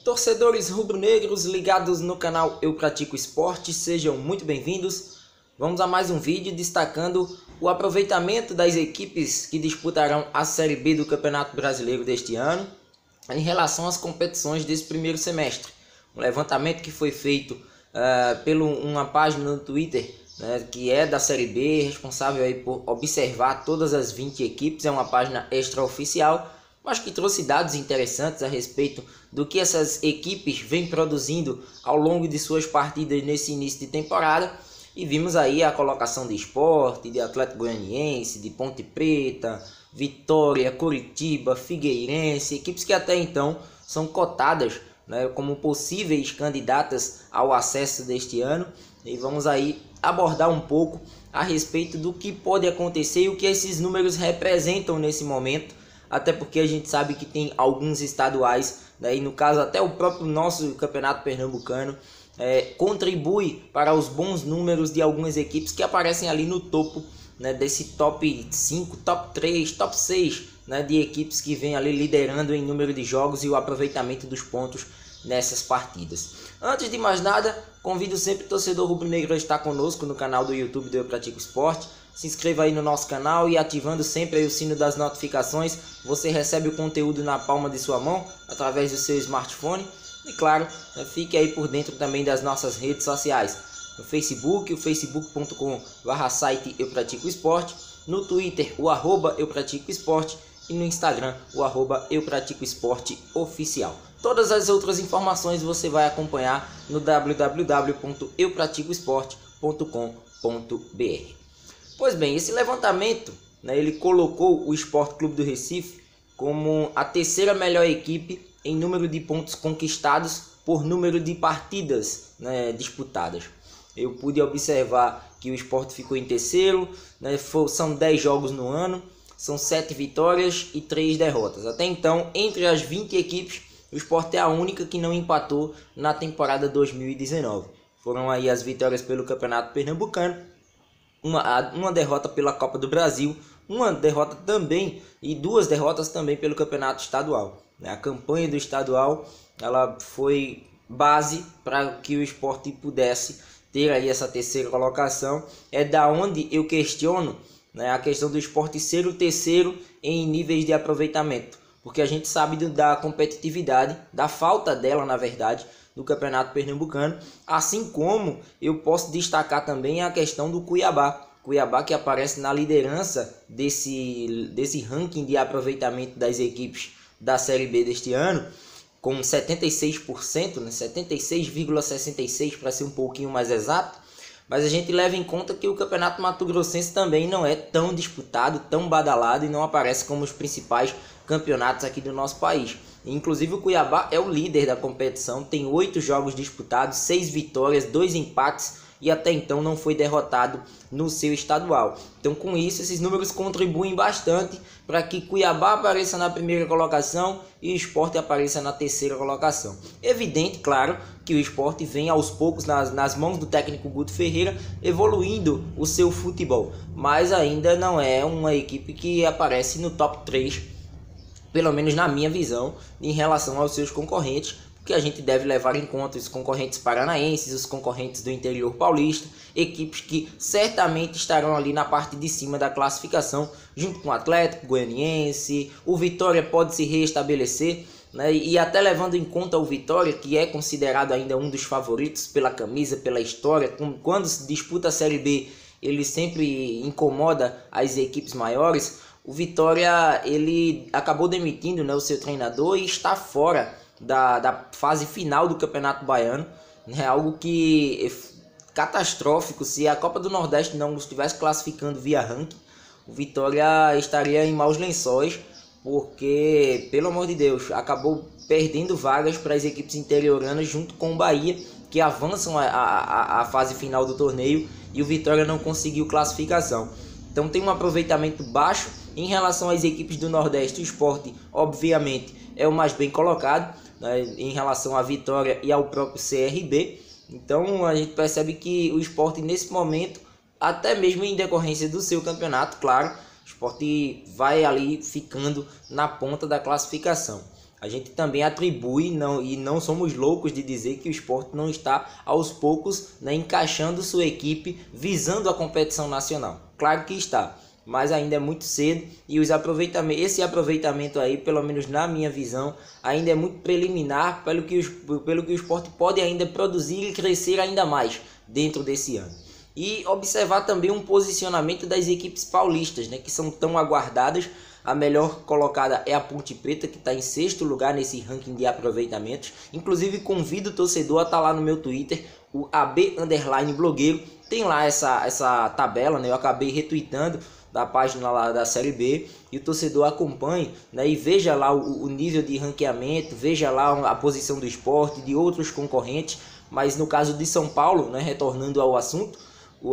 Torcedores rubro-negros ligados no canal Eu Pratico Esporte, sejam muito bem-vindos. Vamos a mais um vídeo destacando o aproveitamento das equipes que disputarão a Série B do Campeonato Brasileiro deste ano em relação às competições desse primeiro semestre. Um levantamento que foi feito por uma página no Twitter, que é da Série B, responsável aí por observar todas as 20 equipes, é uma página extraoficial, mas que trouxe dados interessantes a respeito do que essas equipes vêm produzindo ao longo de suas partidas nesse início de temporada. E vimos aí a colocação de Sport, de Atlético Goianiense, de Ponte Preta, Vitória, Coritiba, Figueirense, equipes que até então são cotadas, como possíveis candidatas ao acesso deste ano. E vamos aí abordar um pouco a respeito do que pode acontecer e o que esses números representam nesse momento. Até porque a gente sabe que tem alguns estaduais, e no caso até o próprio nosso campeonato pernambucano, contribui para os bons números de algumas equipes que aparecem ali no topo, desse top 5, top 3, top 6, de equipes que vêm ali liderando em número de jogos e o aproveitamento dos pontos nessas partidas. Antes de mais nada, convido sempre o torcedor rubro-negro a estar conosco no canal do YouTube do Eu Pratico Esporte. Se inscreva aí no nosso canal e ativando sempre aí o sino das notificações, você recebe o conteúdo na palma de sua mão, através do seu smartphone. E claro, fique aí por dentro também das nossas redes sociais. No Facebook, o facebook.com/site Eu Pratico Esporte. No Twitter, o @Eu Pratico Esporte. E no Instagram, o @Eu Pratico Esporte Oficial. Todas as outras informações você vai acompanhar no www.eupraticoesporte.com.br. Pois bem, esse levantamento, ele colocou o Sport Clube do Recife como a terceira melhor equipe em número de pontos conquistados por número de partidas disputadas. Eu pude observar que o Sport ficou em terceiro, são 10 jogos no ano, são 7 vitórias e 3 derrotas. Até então, entre as 20 equipes, o Sport é a única que não empatou na temporada 2019. Foram aí as vitórias pelo Campeonato Pernambucano, uma derrota pela Copa do Brasil, uma derrota também e 2 derrotas também pelo Campeonato Estadual. A campanha do estadual ela foi base para que o Sport pudesse ter aí essa terceira colocação. É da onde eu questiono a questão do Sport ser o terceiro em níveis de aproveitamento, porque a gente sabe da competitividade, da falta dela na verdade, do Campeonato Pernambucano, assim como eu posso destacar também a questão do Cuiabá. Cuiabá que aparece na liderança desse ranking de aproveitamento das equipes da Série B deste ano, com 76%, 76,66% para ser um pouquinho mais exato. Mas a gente leva em conta que o Campeonato Mato Grossense também não é tão disputado, tão badalado e não aparece como os principais campeonatos aqui do nosso país. Inclusive o Cuiabá é o líder da competição, tem 8 jogos disputados, 6 vitórias, 2 empates e até então não foi derrotado no seu estadual. Então com isso esses números contribuem bastante para que Cuiabá apareça na primeira colocação e o Sport apareça na terceira colocação. Evidente, claro, que o Sport vem aos poucos nas mãos do técnico Guto Ferreira evoluindo o seu futebol, mas ainda não é uma equipe que aparece no top 3, pelo menos na minha visão, em relação aos seus concorrentes, porque a gente deve levar em conta os concorrentes paranaenses, os concorrentes do interior paulista, equipes que certamente estarão ali na parte de cima da classificação, junto com o Atlético Goianiense. O Vitória pode se reestabelecer, e até levando em conta o Vitória, que é considerado ainda um dos favoritos pela camisa, pela história, quando se disputa a Série B, ele sempre incomoda as equipes maiores. O Vitória ele acabou demitindo o seu treinador e está fora da fase final do Campeonato Baiano, algo que é catastrófico. Se a Copa do Nordeste não estivesse classificando via ranking, o Vitória estaria em maus lençóis, porque, pelo amor de Deus, acabou perdendo vagas para as equipes interioranas junto com o Bahia, que avançam a fase final do torneio, e o Vitória não conseguiu classificação. Então tem um aproveitamento baixo em relação às equipes do Nordeste. O Sport, obviamente, é o mais bem colocado, em relação à Vitória e ao próprio CRB. Então a gente percebe que o Sport nesse momento, até mesmo em decorrência do seu campeonato, claro, o Sport vai ali ficando na ponta da classificação. a gente também atribui, não somos loucos de dizer que o Sport não está aos poucos, né, encaixando sua equipe visando a competição nacional. Claro que está, mas ainda é muito cedo e esse aproveitamento aí, pelo menos na minha visão, ainda é muito preliminar pelo que o Sport pode ainda produzir e crescer ainda mais dentro desse ano. E observar também um posicionamento das equipes paulistas, né, que são tão aguardadas. A melhor colocada é a Ponte Preta, que está em 6º lugar nesse ranking de aproveitamentos. Inclusive convido o torcedor a estar lá no meu Twitter, o AB_blogueiro. Tem lá essa tabela, né? Eu acabei retweetando da página lá da Série B. E o torcedor acompanhe, né? E veja lá o nível de ranqueamento, veja lá a posição do Sport, de outros concorrentes. Mas no caso de São Paulo, né, retornando ao assunto,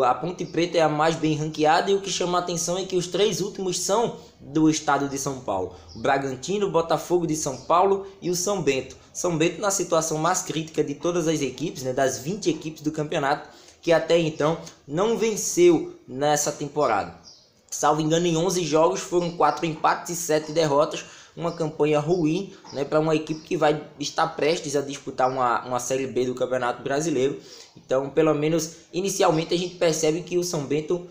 a Ponte Preta é a mais bem ranqueada, e o que chama a atenção é que os 3 últimos são do estado de São Paulo: o Bragantino, o Botafogo de São Paulo e o São Bento. São Bento na situação mais crítica de todas as equipes, né, das 20 equipes do campeonato, que até então não venceu nessa temporada. Salvo engano, em 11 jogos foram 4 empates e 7 derrotas. Uma campanha ruim, né, para uma equipe que vai estar prestes a disputar uma Série B do Campeonato Brasileiro. Então, pelo menos inicialmente, a gente percebe que o São Bento,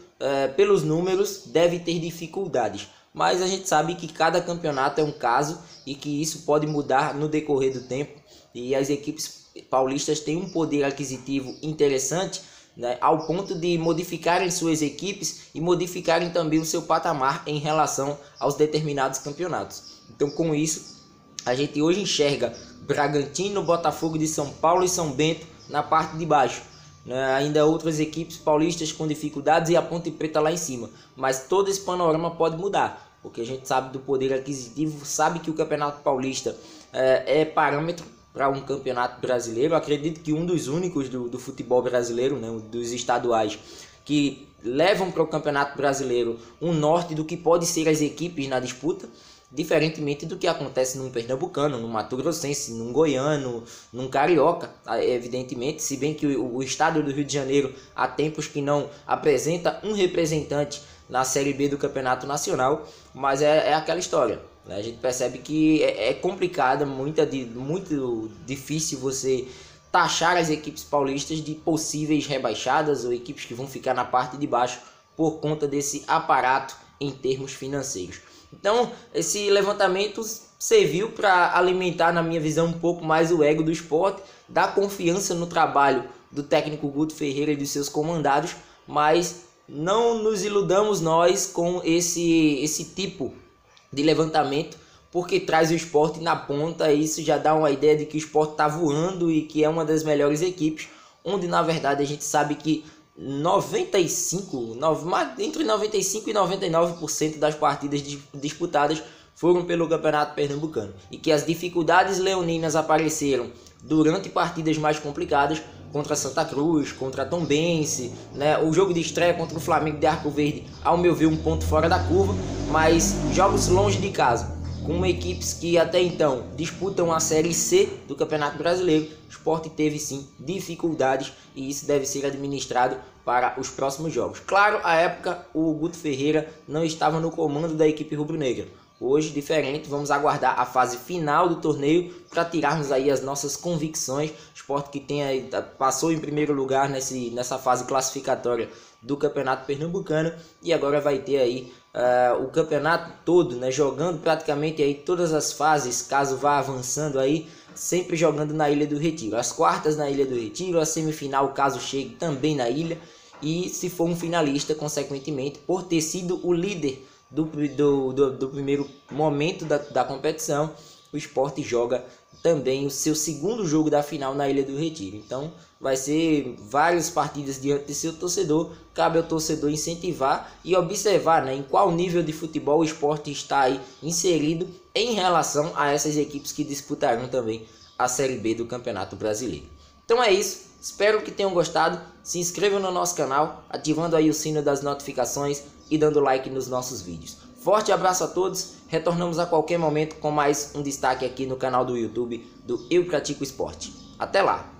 pelos números, deve ter dificuldades. Mas a gente sabe que cada campeonato é um caso e que isso pode mudar no decorrer do tempo. E as equipes paulistas têm um poder aquisitivo interessante, né, ao ponto de modificarem suas equipes e modificarem também o seu patamar em relação aos determinados campeonatos. Então, com isso, a gente hoje enxerga Bragantino, Botafogo de São Paulo e São Bento na parte de baixo, né? Ainda outras equipes paulistas com dificuldades e a Ponte Preta lá em cima. Mas todo esse panorama pode mudar, porque a gente sabe do poder aquisitivo, sabe que o Campeonato Paulista é parâmetro para um campeonato brasileiro. Eu acredito que um dos únicos do futebol brasileiro, né, dos estaduais, que levam para o Campeonato Brasileiro um norte do que pode ser as equipes na disputa, diferentemente do que acontece num pernambucano, num mato-grossense, num goiano, num carioca, evidentemente, se bem que o estado do Rio de Janeiro há tempos que não apresenta um representante na Série B do Campeonato Nacional, mas é aquela história, né? A gente percebe que é complicado, muito difícil você taxar as equipes paulistas de possíveis rebaixadas ou equipes que vão ficar na parte de baixo por conta desse aparato em termos financeiros. Então, esse levantamento serviu para alimentar, na minha visão, um pouco mais o ego do Sport, dar confiança no trabalho do técnico Guto Ferreira e dos seus comandados, mas não nos iludamos nós com esse tipo de levantamento, porque traz o Sport na ponta, e isso já dá uma ideia de que o Sport está voando e que é uma das melhores equipes, onde na verdade a gente sabe que entre 95% e 99% das partidas disputadas foram pelo Campeonato Pernambucano, e que as dificuldades leoninas apareceram durante partidas mais complicadas, contra Santa Cruz, contra Tombense, né? O jogo de estreia contra o Flamengo de Arco Verde, ao meu ver, um ponto fora da curva, mas jogos longe de casa, com equipes que até então disputam a Série C do Campeonato Brasileiro, o Sport teve sim dificuldades, e isso deve ser administrado para os próximos jogos. Claro, à época o Guto Ferreira não estava no comando da equipe rubro-negra. Hoje, diferente, vamos aguardar a fase final do torneio para tirarmos aí as nossas convicções. O Sport que passou em primeiro lugar nessa fase classificatória do Campeonato Pernambucano, e agora vai ter aí o campeonato todo, né, jogando praticamente aí todas as fases, caso vá avançando aí, sempre jogando na Ilha do Retiro. As quartas na Ilha do Retiro, a semifinal, caso chegue, também na ilha, e se for um finalista, consequentemente, por ter sido o líder do primeiro momento da competição, o Sport joga também o seu segundo jogo da final na Ilha do Retiro. Então vai ser várias partidas diante de seu torcedor. Cabe ao torcedor incentivar e observar, né, em qual nível de futebol o Sport está aí inserido em relação a essas equipes que disputarão também a Série B do Campeonato Brasileiro. Então é isso, espero que tenham gostado. Se inscrevam no nosso canal, ativando aí o sino das notificações e dando like nos nossos vídeos. Forte abraço a todos, retornamos a qualquer momento com mais um destaque aqui no canal do YouTube do Eu Pratico Esporte. Até lá!